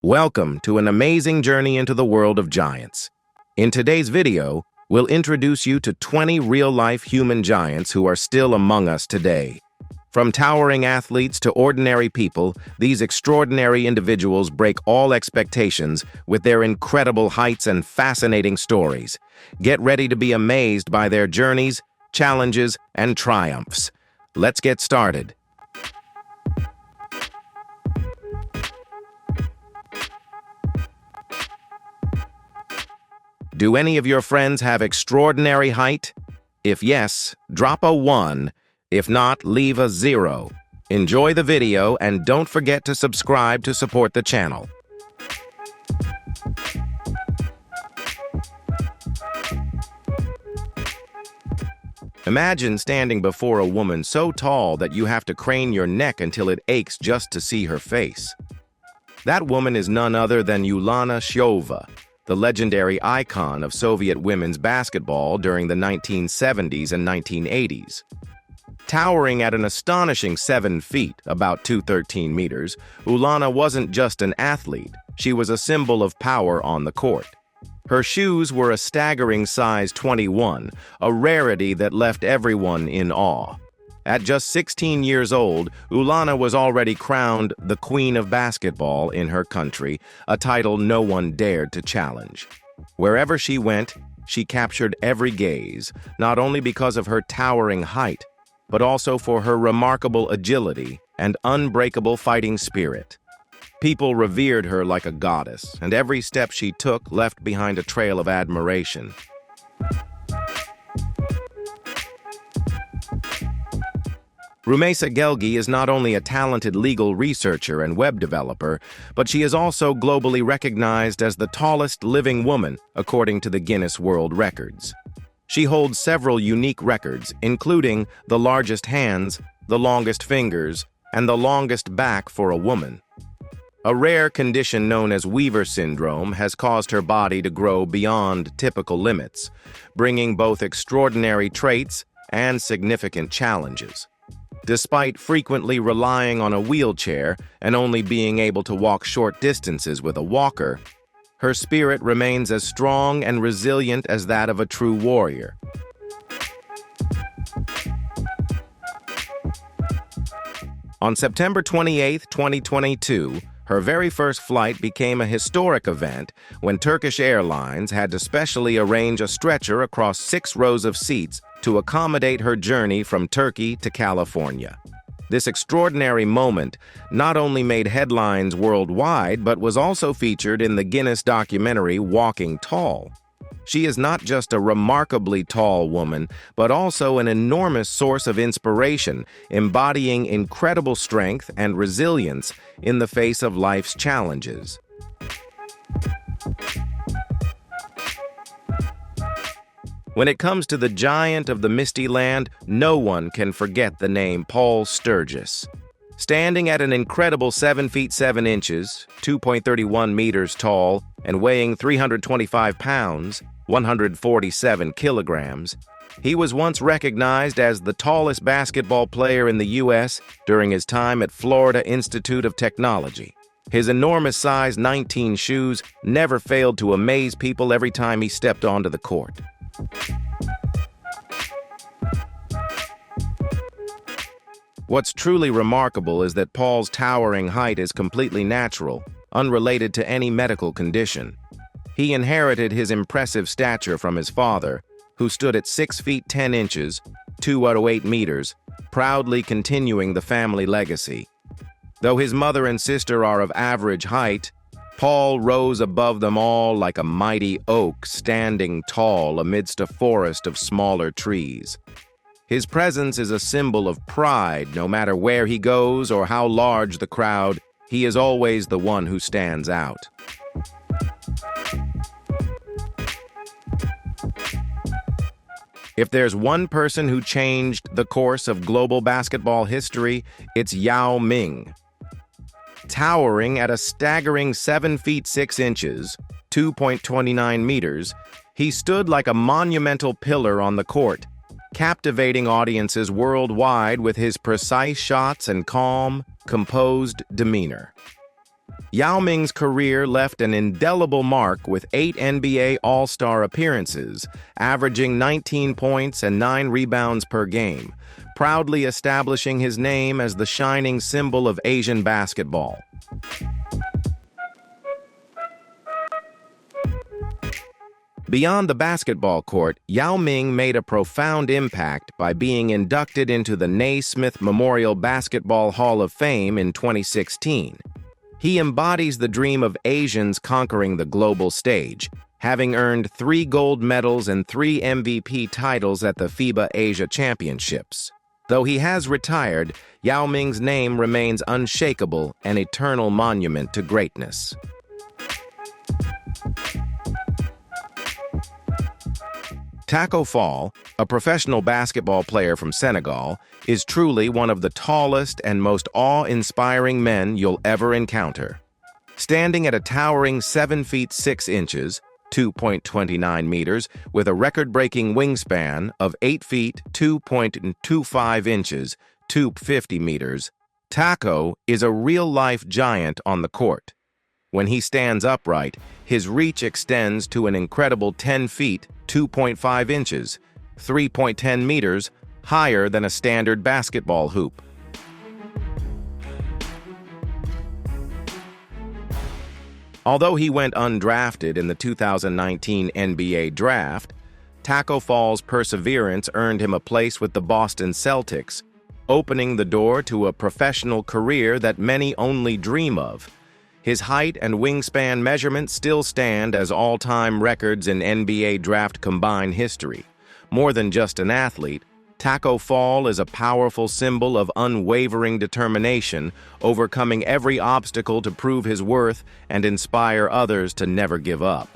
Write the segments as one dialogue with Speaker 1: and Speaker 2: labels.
Speaker 1: Welcome to an amazing journey into the world of giants. In today's video, we'll introduce you to 20 real-life human giants who are still among us today. From towering athletes to ordinary people, these extraordinary individuals break all expectations with their incredible heights and fascinating stories. Get ready to be amazed by their journeys, challenges, and triumphs. Let's get started. Do any of your friends have extraordinary height? If yes, drop a 1. If not, leave a 0. Enjoy the video and don't forget to subscribe to support the channel. Imagine standing before a woman so tall that you have to crane your neck until it aches just to see her face. That woman is none other than Ulana Shova, the legendary icon of Soviet women's basketball during the 1970s and 1980s. Towering at an astonishing 7 feet, about 213 meters, Ulana wasn't just an athlete, she was a symbol of power on the court. Her shoes were a staggering size 21, a rarity that left everyone in awe. At just 16 years old, Ulana was already crowned the Queen of Basketball in her country, a title no one dared to challenge. Wherever she went, she captured every gaze, not only because of her towering height, but also for her remarkable agility and unbreakable fighting spirit. People revered her like a goddess, and every step she took left behind a trail of admiration. Rumeysa Gelgi is not only a talented legal researcher and web developer, but she is also globally recognized as the tallest living woman, according to the Guinness World Records. She holds several unique records, including the largest hands, the longest fingers, and the longest back for a woman. A rare condition known as Weaver syndrome has caused her body to grow beyond typical limits, bringing both extraordinary traits and significant challenges. Despite frequently relying on a wheelchair and only being able to walk short distances with a walker, her spirit remains as strong and resilient as that of a true warrior. On September 28, 2022, her very first flight became a historic event when Turkish Airlines had to specially arrange a stretcher across 6 rows of seats to accommodate her journey from Turkey to California. This extraordinary moment not only made headlines worldwide, but was also featured in the Guinness documentary Walking Tall. She is not just a remarkably tall woman, but also an enormous source of inspiration, embodying incredible strength and resilience in the face of life's challenges. When it comes to the giant of the Misty Land, no one can forget the name Paul Sturgis. Standing at an incredible 7 feet 7 inches, 2.31 meters tall, and weighing 325 pounds, 147 kilograms, he was once recognized as the tallest basketball player in the U.S. during his time at Florida Institute of Technology. His enormous size 19 shoes never failed to amaze people every time he stepped onto the court. What's truly remarkable is that Paul's towering height is completely natural, unrelated to any medical condition. He inherited his impressive stature from his father, who stood at 6 feet 10 inches, 208 meters, proudly continuing the family legacy. Though his mother and sister are of average height, Paul rose above them all like a mighty oak standing tall amidst a forest of smaller trees. His presence is a symbol of pride. No matter where he goes or how large the crowd, he is always the one who stands out. If there's one person who changed the course of global basketball history, it's Yao Ming. Towering at a staggering 7 feet 6 inches, 2.29 meters, he stood like a monumental pillar on the court, captivating audiences worldwide with his precise shots and calm, composed demeanor. Yao Ming's career left an indelible mark with 8 NBA All-Star appearances, averaging 19 points and 9 rebounds per game, proudly establishing his name as the shining symbol of Asian basketball. Beyond the basketball court, Yao Ming made a profound impact by being inducted into the Naismith Memorial Basketball Hall of Fame in 2016. He embodies the dream of Asians conquering the global stage, having earned 3 gold medals and 3 MVP titles at the FIBA Asia Championships. Though he has retired, Yao Ming's name remains unshakable, an eternal monument to greatness. Tacko Fall, a professional basketball player from Senegal, is truly one of the tallest and most awe-inspiring men you'll ever encounter. Standing at a towering 7 feet 6 inches, 2.29 meters, with a record-breaking wingspan of 8 feet 2.25 inches, 250 meters, Tacko is a real-life giant on the court. When he stands upright, his reach extends to an incredible 10 feet, 2.5 inches, 3.10 meters, higher than a standard basketball hoop. Although he went undrafted in the 2019 NBA Draft, Tacko Fall's perseverance earned him a place with the Boston Celtics, opening the door to a professional career that many only dream of. His height and wingspan measurements still stand as all-time records in NBA draft combined history. More than just an athlete, Tacko Fall is a powerful symbol of unwavering determination, overcoming every obstacle to prove his worth and inspire others to never give up.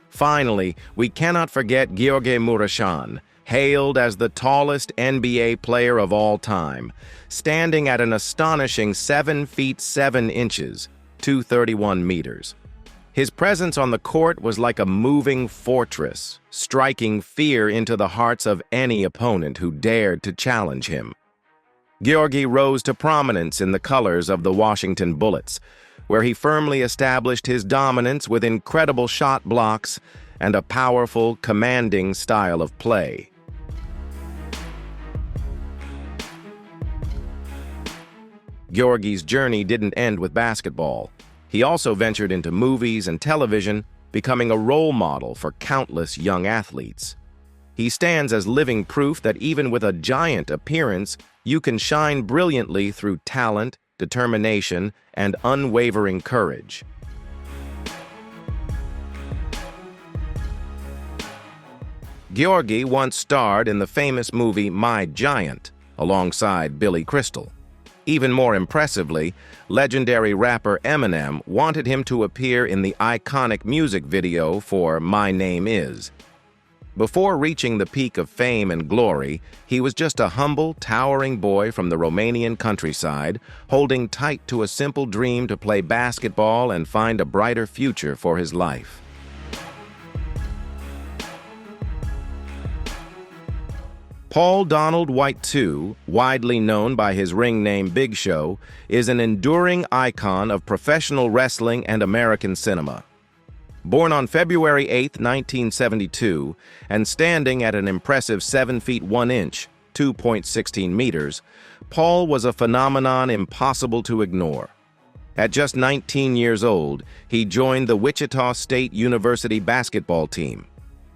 Speaker 1: Finally, we cannot forget Gheorghe Mureșan, hailed as the tallest NBA player of all time, standing at an astonishing 7 feet 7 inches, 231 meters. His presence on the court was like a moving fortress, striking fear into the hearts of any opponent who dared to challenge him. Gheorghe rose to prominence in the colors of the Washington Bullets, where he firmly established his dominance with incredible shot blocks and a powerful, commanding style of play. Gheorghe's journey didn't end with basketball. He also ventured into movies and television, becoming a role model for countless young athletes. He stands as living proof that even with a giant appearance, you can shine brilliantly through talent, determination, and unwavering courage. Gheorghe once starred in the famous movie My Giant, alongside Billy Crystal. Even more impressively, legendary rapper Eminem wanted him to appear in the iconic music video for My Name Is. Before reaching the peak of fame and glory, he was just a humble, towering boy from the Romanian countryside, holding tight to a simple dream to play basketball and find a brighter future for his life. Paul Donald White II, widely known by his ring name Big Show, is an enduring icon of professional wrestling and American cinema. Born on February 8, 1972, and standing at an impressive 7 feet 1 inch, 2.16 meters, Paul was a phenomenon impossible to ignore. At just 19 years old, he joined the Wichita State University basketball team,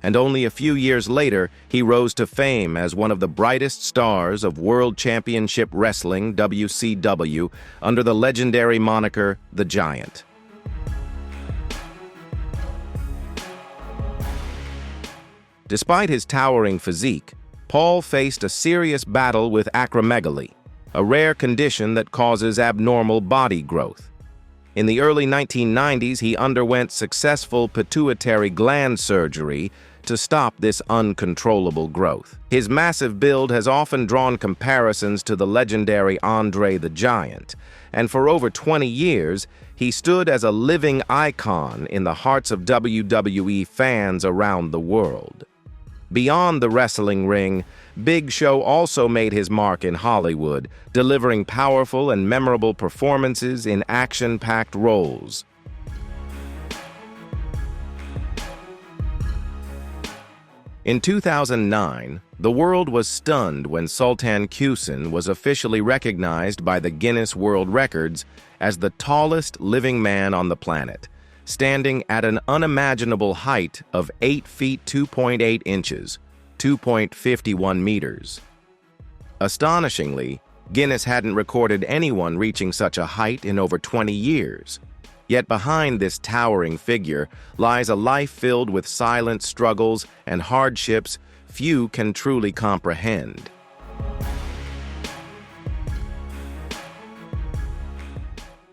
Speaker 1: and only a few years later, he rose to fame as one of the brightest stars of World Championship Wrestling, WCW, under the legendary moniker, The Giant. Despite his towering physique, Paul faced a serious battle with acromegaly, a rare condition that causes abnormal body growth. In the early 1990s, he underwent successful pituitary gland surgery to stop this uncontrollable growth. His massive build has often drawn comparisons to the legendary Andre the Giant, and for over 20 years, he stood as a living icon in the hearts of WWE fans around the world. Beyond the wrestling ring, Big Show also made his mark in Hollywood, delivering powerful and memorable performances in action-packed roles. In 2009, the world was stunned when Sultan Qasim was officially recognized by the Guinness World Records as the tallest living man on the planet, standing at an unimaginable height of 8 feet 2.8 inches, 2.51 meters. Astonishingly, Guinness hadn't recorded anyone reaching such a height in over 20 years. Yet behind this towering figure lies a life filled with silent struggles and hardships few can truly comprehend.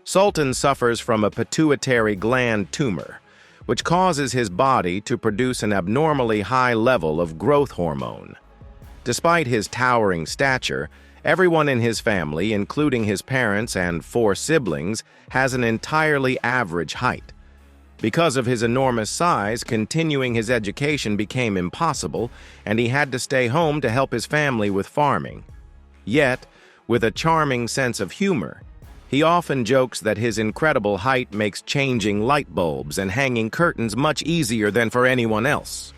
Speaker 1: Sultan suffers from a pituitary gland tumor, which causes his body to produce an abnormally high level of growth hormone. Despite his towering stature, everyone in his family, including his parents and 4 siblings, has an entirely average height. Because of his enormous size, continuing his education became impossible, and he had to stay home to help his family with farming. Yet, with a charming sense of humor, he often jokes that his incredible height makes changing light bulbs and hanging curtains much easier than for anyone else.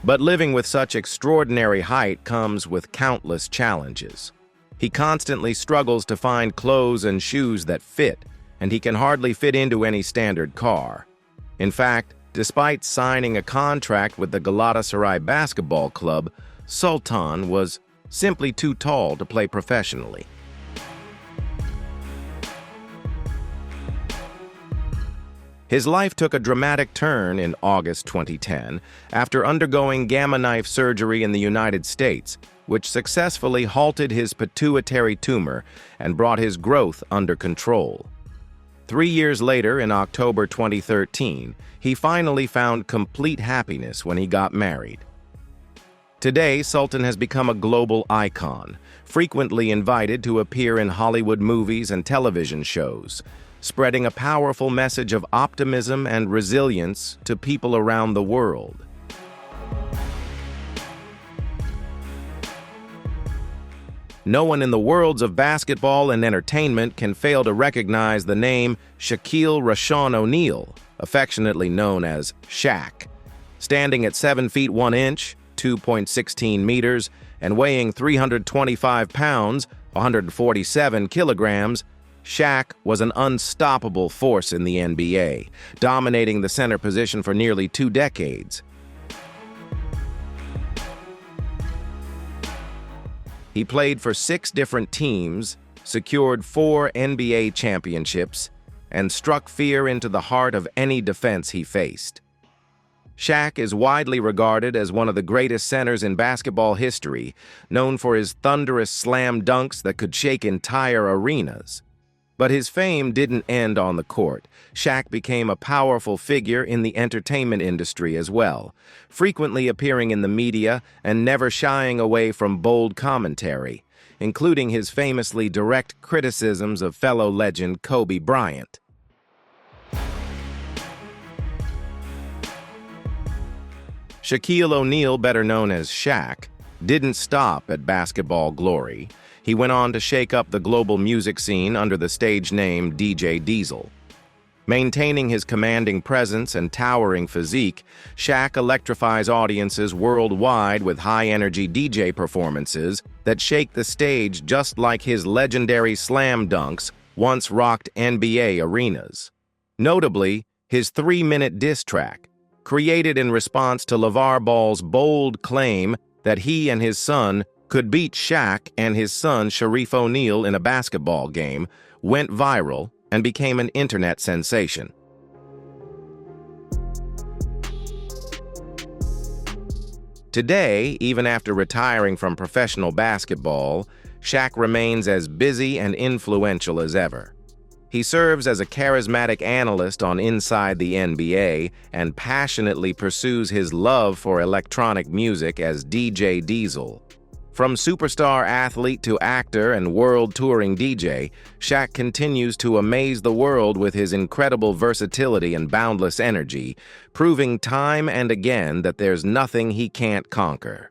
Speaker 1: But living with such extraordinary height comes with countless challenges. He constantly struggles to find clothes and shoes that fit, and he can hardly fit into any standard car. In fact, despite signing a contract with the Galatasaray basketball club, Sultan was simply too tall to play professionally. His life took a dramatic turn in August 2010 after undergoing gamma knife surgery in the United States, which successfully halted his pituitary tumor and brought his growth under control. 3 years later, in October 2013, he finally found complete happiness when he got married. Today, Sultan has become a global icon, frequently invited to appear in Hollywood movies and television shows, spreading a powerful message of optimism and resilience to people around the world. No one in the worlds of basketball and entertainment can fail to recognize the name Shaquille Rashawn O'Neal, affectionately known as Shaq. Standing at 7 feet 1 inch, 2.16 meters, and weighing 325 pounds, 147 kilograms, Shaq was an unstoppable force in the NBA, dominating the center position for nearly 2 decades. He played for 6 different teams, secured 4 NBA championships, and struck fear into the heart of any defense he faced. Shaq is widely regarded as one of the greatest centers in basketball history, known for his thunderous slam dunks that could shake entire arenas. But his fame didn't end on the court. Shaq became a powerful figure in the entertainment industry as well, frequently appearing in the media and never shying away from bold commentary, including his famously direct criticisms of fellow legend Kobe Bryant. Shaquille O'Neal, better known as Shaq, didn't stop at basketball glory. He went on to shake up the global music scene under the stage name DJ Diesel. Maintaining his commanding presence and towering physique, Shaq electrifies audiences worldwide with high-energy DJ performances that shake the stage just like his legendary slam dunks once rocked NBA arenas. Notably, his 3-minute diss track, created in response to LeVar Ball's bold claim that he and his son could beat Shaq and his son Shareef O'Neal in a basketball game, went viral and became an internet sensation. Today, even after retiring from professional basketball, Shaq remains as busy and influential as ever. He serves as a charismatic analyst on Inside the NBA and passionately pursues his love for electronic music as DJ Diesel. From superstar athlete to actor and world-touring DJ, Shaq continues to amaze the world with his incredible versatility and boundless energy, proving time and again that there's nothing he can't conquer.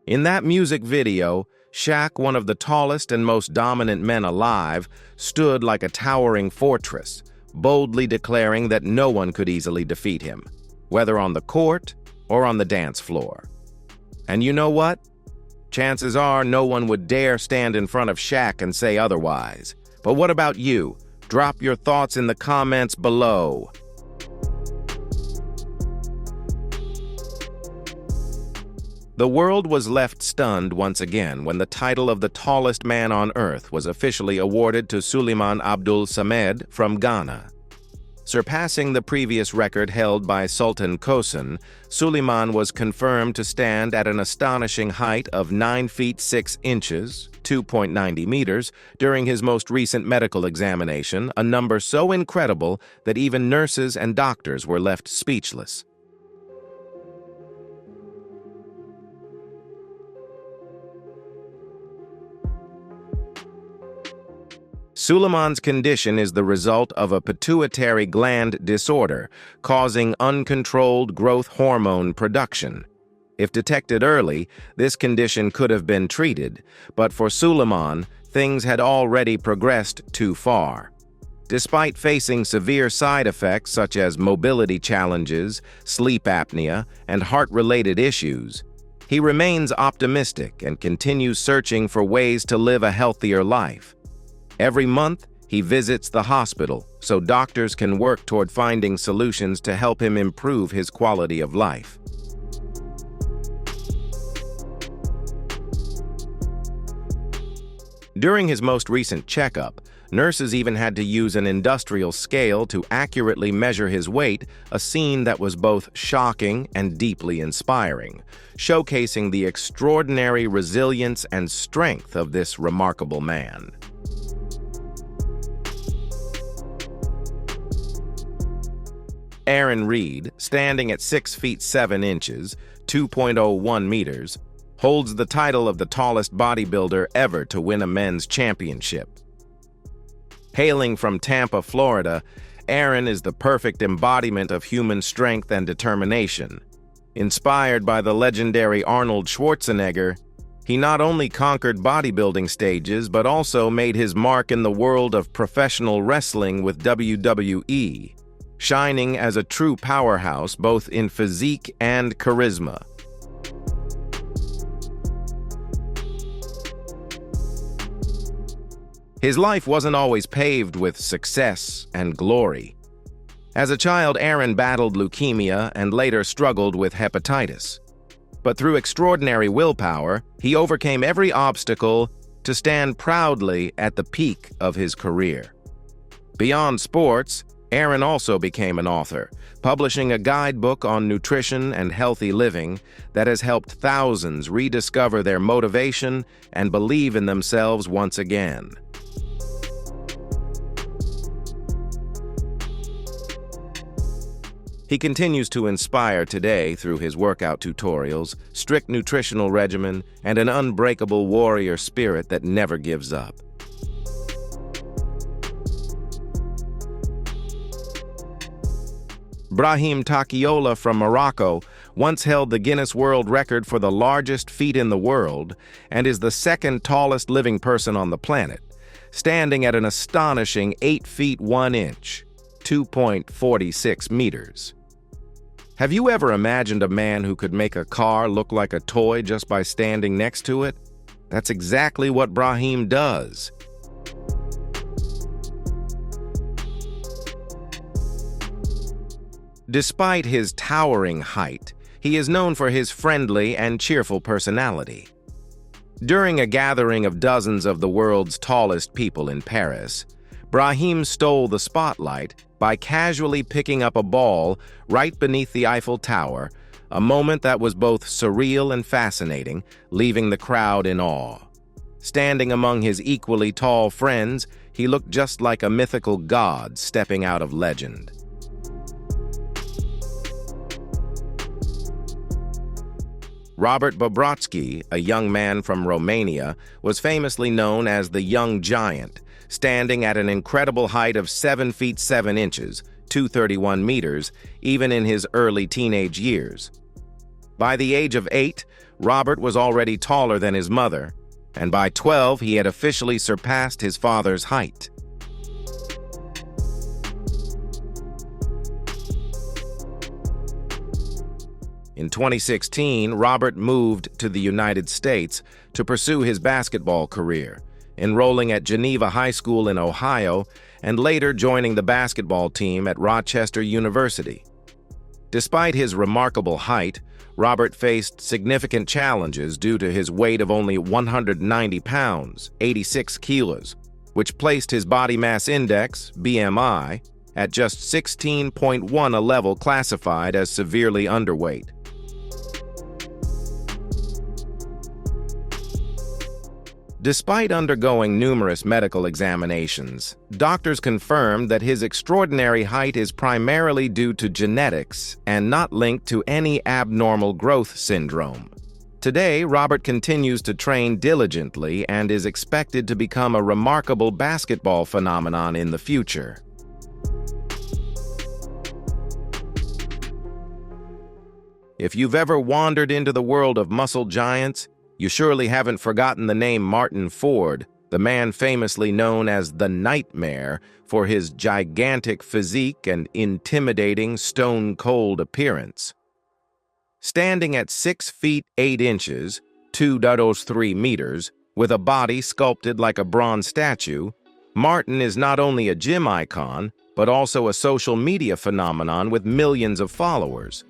Speaker 1: In that music video, Shaq, one of the tallest and most dominant men alive, stood like a towering fortress, boldly declaring that no one could easily defeat him, whether on the court or on the dance floor. And you know what? Chances are no one would dare stand in front of Shaq and say otherwise. But what about you? Drop your thoughts in the comments below. The world was left stunned once again when the title of the tallest man on earth was officially awarded to Suleiman Abdul Samed from Ghana. Surpassing the previous record held by Sultan Kosun, Suleiman was confirmed to stand at an astonishing height of 9 feet 6 inches, 2.90 meters, during his most recent medical examination, a number so incredible that even nurses and doctors were left speechless. Suleiman's condition is the result of a pituitary gland disorder, causing uncontrolled growth hormone production. If detected early, this condition could have been treated, but for Suleiman, things had already progressed too far. Despite facing severe side effects such as mobility challenges, sleep apnea, and heart-related issues, he remains optimistic and continues searching for ways to live a healthier life. Every month, he visits the hospital so doctors can work toward finding solutions to help him improve his quality of life. During his most recent checkup, nurses even had to use an industrial scale to accurately measure his weight, a scene that was both shocking and deeply inspiring, showcasing the extraordinary resilience and strength of this remarkable man. Aaron Reed, standing at 6 feet 7 inches, 2.01 meters, holds the title of the tallest bodybuilder ever to win a men's championship. Hailing from Tampa, Florida, Aaron is the perfect embodiment of human strength and determination. Inspired by the legendary Arnold Schwarzenegger, he not only conquered bodybuilding stages but also made his mark in the world of professional wrestling with WWE, shining as a true powerhouse both in physique and charisma. His life wasn't always paved with success and glory. As a child, Aaron battled leukemia and later struggled with hepatitis. But through extraordinary willpower, he overcame every obstacle to stand proudly at the peak of his career. Beyond sports, Aaron also became an author, publishing a guidebook on nutrition and healthy living that has helped thousands rediscover their motivation and believe in themselves once again. He continues to inspire today through his workout tutorials, strict nutritional regimen, and an unbreakable warrior spirit that never gives up. Brahim Takiola from Morocco once held the Guinness World Record for the largest feet in the world and is the second tallest living person on the planet, standing at an astonishing 8 feet 1 inch, 2.46 meters. Have you ever imagined a man who could make a car look like a toy just by standing next to it? That's exactly what Brahim does. Despite his towering height, he is known for his friendly and cheerful personality. During a gathering of dozens of the world's tallest people in Paris, Brahim stole the spotlight by casually picking up a ball right beneath the Eiffel Tower, a moment that was both surreal and fascinating, leaving the crowd in awe. Standing among his equally tall friends, he looked just like a mythical god stepping out of legend. Robert Bobrovsky, a young man from Romania, was famously known as the Young Giant, standing at an incredible height of 7 feet 7 inches, 231 meters, even in his early teenage years. By the age of 8, Robert was already taller than his mother, and by 12 he had officially surpassed his father's height. In 2016, Robert moved to the United States to pursue his basketball career, enrolling at Geneva High School in Ohio and later joining the basketball team at Rochester University. Despite his remarkable height, Robert faced significant challenges due to his weight of only 190 pounds, 86 kilos, which placed his body mass index, BMI, at just 16.1, a level classified as severely underweight. Despite undergoing numerous medical examinations, doctors confirmed that his extraordinary height is primarily due to genetics and not linked to any abnormal growth syndrome. Today, Robert continues to train diligently and is expected to become a remarkable basketball phenomenon in the future. If you've ever wandered into the world of muscle giants, you surely haven't forgotten the name Martin Ford, the man famously known as the Nightmare for his gigantic physique and intimidating stone-cold appearance. Standing at 6 feet 8 inches, 2.03 meters, with a body sculpted like a bronze statue, Martin is not only a gym icon, but also a social media phenomenon with millions of followers.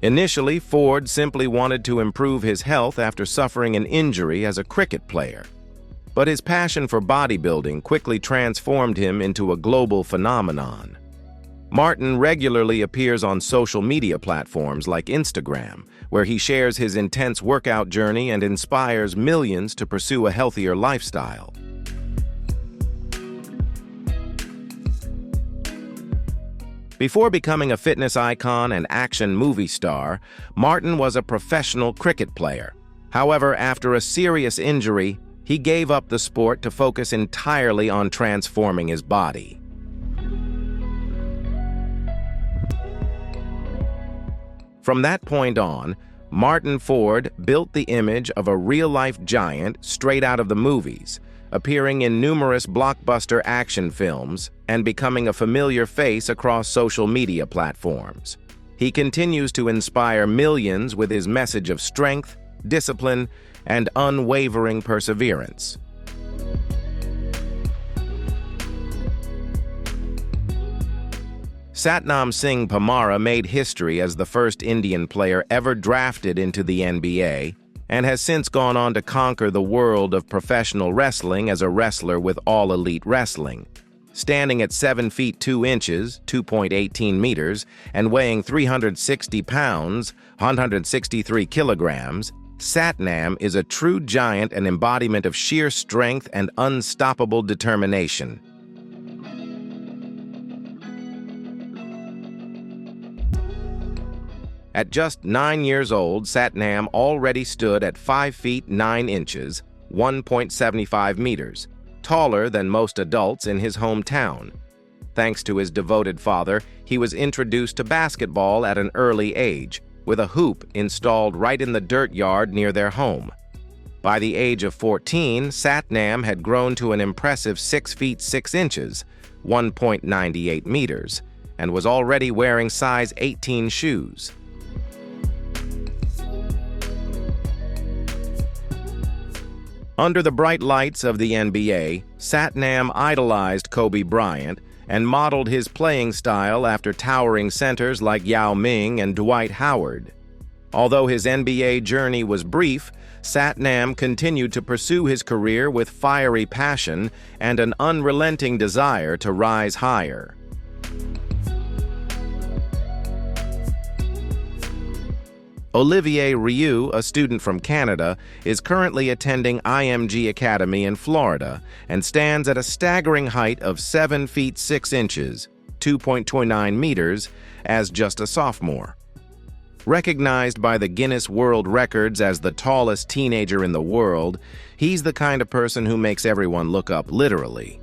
Speaker 1: Initially, Ford simply wanted to improve his health after suffering an injury as a cricket player. But his passion for bodybuilding quickly transformed him into a global phenomenon. Martin regularly appears on social media platforms like Instagram, where he shares his intense workout journey and inspires millions to pursue a healthier lifestyle. Before becoming a fitness icon and action movie star, Martin was a professional cricket player. However, after a serious injury, he gave up the sport to focus entirely on transforming his body. From that point on, Martin Ford built the image of a real-life giant straight out of the movies, appearing in numerous blockbuster action films and becoming a familiar face across social media platforms. He continues to inspire millions with his message of strength, discipline, and unwavering perseverance. Satnam Singh Pamara made history as the first Indian player ever drafted into the NBA and has since gone on to conquer the world of professional wrestling as a wrestler with All Elite Wrestling. Standing at 7 feet 2 inches, 2.18 meters, and weighing 360 pounds, 163 kilograms, Satnam is a true giant and embodiment of sheer strength and unstoppable determination. At just 9 years old, Satnam already stood at 5 feet 9 inches, 1.75 meters, taller than most adults in his hometown. Thanks to his devoted father, he was introduced to basketball at an early age, with a hoop installed right in the dirt yard near their home. By the age of 14, Satnam had grown to an impressive 6 feet 6 inches, 1.98 meters, and was already wearing size 18 shoes. Under the bright lights of the NBA, Satnam idolized Kobe Bryant and modeled his playing style after towering centers like Yao Ming and Dwight Howard. Although his NBA journey was brief, Satnam continued to pursue his career with fiery passion and an unrelenting desire to rise higher. Olivier Rioux, a student from Canada, is currently attending IMG Academy in Florida and stands at a staggering height of 7 feet 6 inches, 2.29 meters, as just a sophomore. Recognized by the Guinness World Records as the tallest teenager in the world, he's the kind of person who makes everyone look up literally.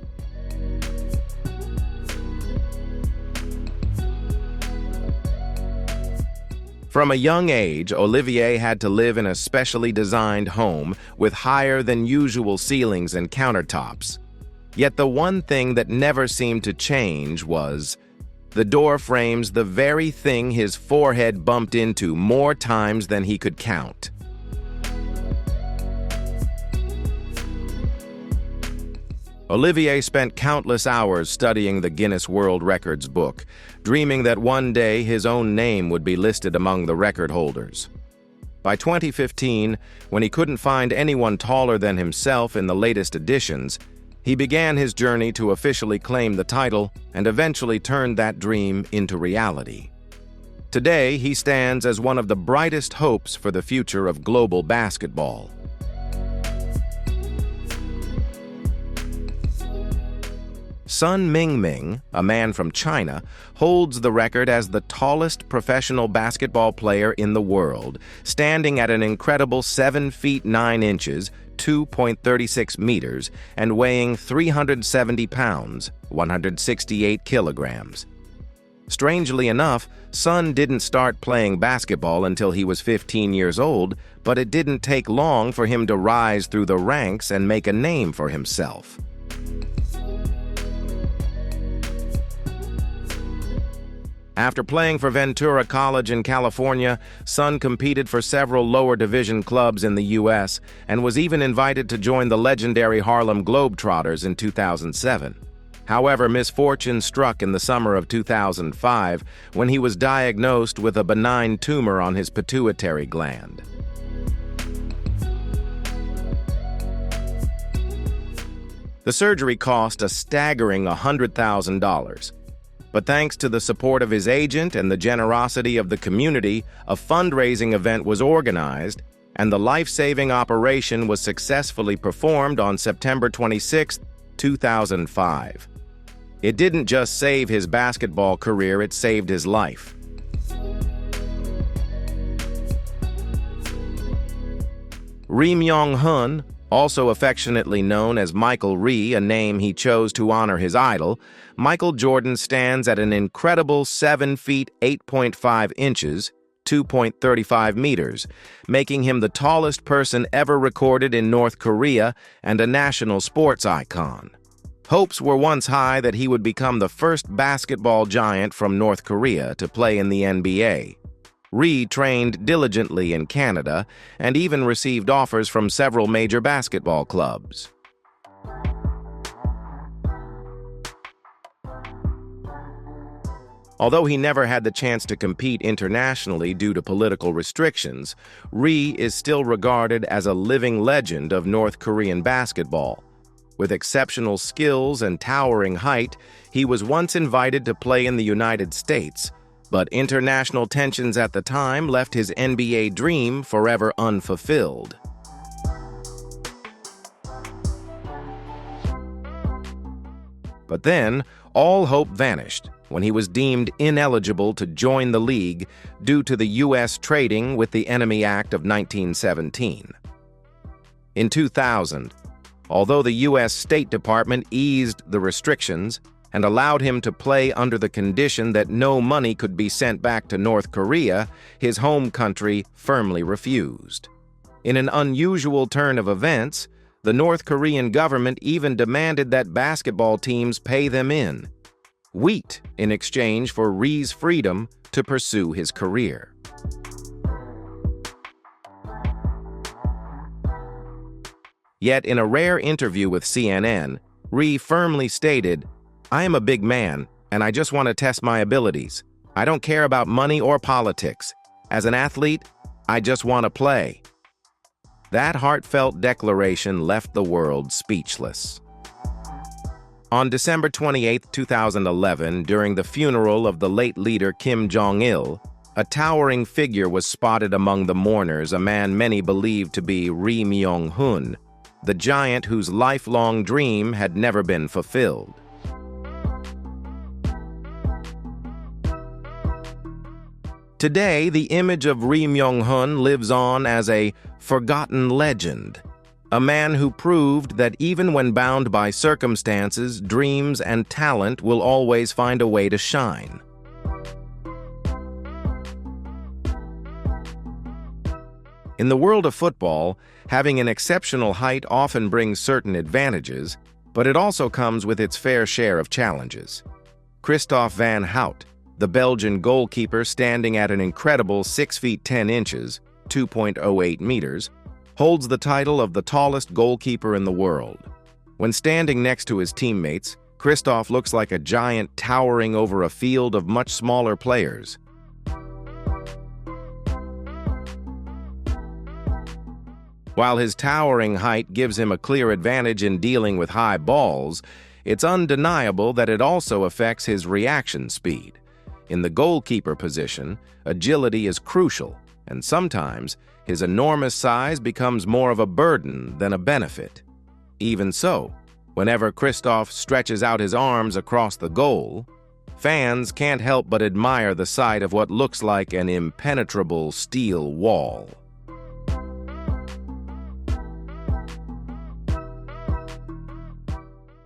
Speaker 1: From a young age, Olivier had to live in a specially designed home with higher than usual ceilings and countertops. Yet the one thing that never seemed to change was the door frames, the very thing his forehead bumped into more times than he could count. Olivier spent countless hours studying the Guinness World Records book, dreaming that one day his own name would be listed among the record holders. By 2015, when he couldn't find anyone taller than himself in the latest editions, he began his journey to officially claim the title and eventually turned that dream into reality. Today, he stands as one of the brightest hopes for the future of global basketball. Sun Mingming, a man from China, holds the record as the tallest professional basketball player in the world, standing at an incredible 7 feet 9 inches, 2.36 meters, and weighing 370 pounds, 168 kilograms. Strangely enough, Sun didn't start playing basketball until he was 15 years old, but it didn't take long for him to rise through the ranks and make a name for himself. After playing for Ventura College in California, Sun competed for several lower division clubs in the U.S. and was even invited to join the legendary Harlem Globetrotters in 2007. However, misfortune struck in the summer of 2005 when he was diagnosed with a benign tumor on his pituitary gland. The surgery cost a staggering $100,000. But thanks to the support of his agent and the generosity of the community, a fundraising event was organized, and the life-saving operation was successfully performed on September 26, 2005. It didn't just save his basketball career, it saved his life. Ri Myung-hun, also affectionately known as Michael Rhee, a name he chose to honor his idol, Michael Jordan stands at an incredible 7 feet 8.5 inches, 2.35 meters, making him the tallest person ever recorded in North Korea and a national sports icon. Hopes were once high that he would become the first basketball giant from North Korea to play in the NBA. Rhee trained diligently in Canada and even received offers from several major basketball clubs. Although he never had the chance to compete internationally due to political restrictions, Rhee is still regarded as a living legend of North Korean basketball. With exceptional skills and towering height, he was once invited to play in the United States, but international tensions at the time left his NBA dream forever unfulfilled. But then, all hope vanished when he was deemed ineligible to join the league due to the U.S. trading with the Enemy Act of 1917. In 2000, although the U.S. State Department eased the restrictions and allowed him to play under the condition that no money could be sent back to North Korea, his home country firmly refused. In an unusual turn of events, the North Korean government even demanded that basketball teams pay them in wheat in exchange for Rhee's freedom to pursue his career. Yet in a rare interview with CNN, Rhee firmly stated, "I am a big man, and I just want to test my abilities. I don't care about money or politics. As an athlete, I just want to play." That heartfelt declaration left the world speechless. On December 28, 2011, during the funeral of the late leader Kim Jong-il, a towering figure was spotted among the mourners, a man many believed to be Ri Myung-hun, the giant whose lifelong dream had never been fulfilled. Today, the image of Ri Myung-hun lives on as a forgotten legend, a man who proved that even when bound by circumstances, dreams and talent will always find a way to shine. In the world of football, having an exceptional height often brings certain advantages, but it also comes with its fair share of challenges. Christophe van Hout, the Belgian goalkeeper standing at an incredible 6 feet 10 inches, 2.08 meters, holds the title of the tallest goalkeeper in the world. When standing next to his teammates, Christophe looks like a giant towering over a field of much smaller players. While his towering height gives him a clear advantage in dealing with high balls, it's undeniable that it also affects his reaction speed. In the goalkeeper position, agility is crucial, and sometimes his enormous size becomes more of a burden than a benefit. Even so, whenever Christophe stretches out his arms across the goal, fans can't help but admire the sight of what looks like an impenetrable steel wall.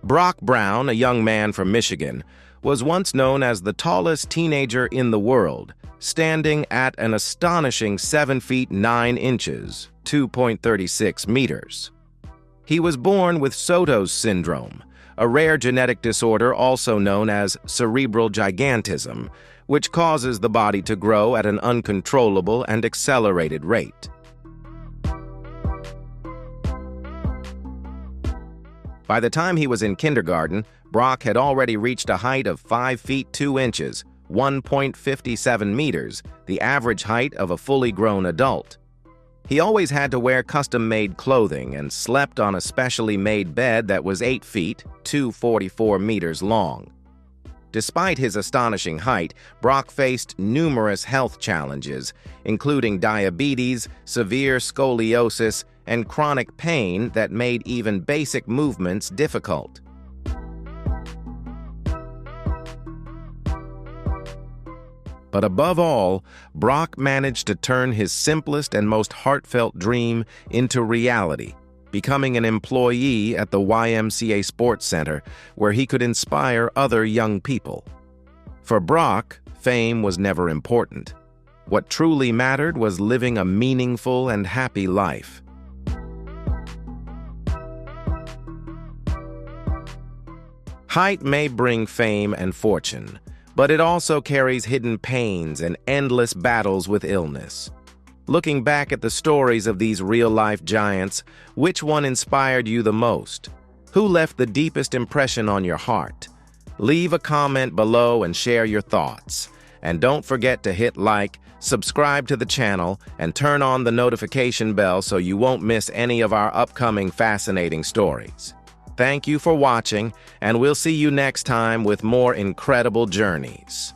Speaker 1: Brock Brown, a young man from Michigan, was once known as the tallest teenager in the world, standing at an astonishing 7 feet 9 inches, 2.36 meters. He was born with Soto's syndrome, a rare genetic disorder also known as cerebral gigantism, which causes the body to grow at an uncontrollable and accelerated rate. By the time he was in kindergarten, Brock had already reached a height of 5 feet 2 inches, 1.57 meters, the average height of a fully grown adult. He always had to wear custom-made clothing and slept on a specially made bed that was 8 feet, 2.44 meters long. Despite his astonishing height, Brock faced numerous health challenges, including diabetes, severe scoliosis, and chronic pain that made even basic movements difficult. But above all, Brock managed to turn his simplest and most heartfelt dream into reality, becoming an employee at the YMCA Sports Center, where he could inspire other young people. For Brock, fame was never important. What truly mattered was living a meaningful and happy life. Height may bring fame and fortune, but it also carries hidden pains and endless battles with illness. Looking back at the stories of these real-life giants, which one inspired you the most? Who left the deepest impression on your heart? Leave a comment below and share your thoughts. And don't forget to hit like, subscribe to the channel, and turn on the notification bell so you won't miss any of our upcoming fascinating stories. Thank you for watching, and we'll see you next time with more incredible journeys.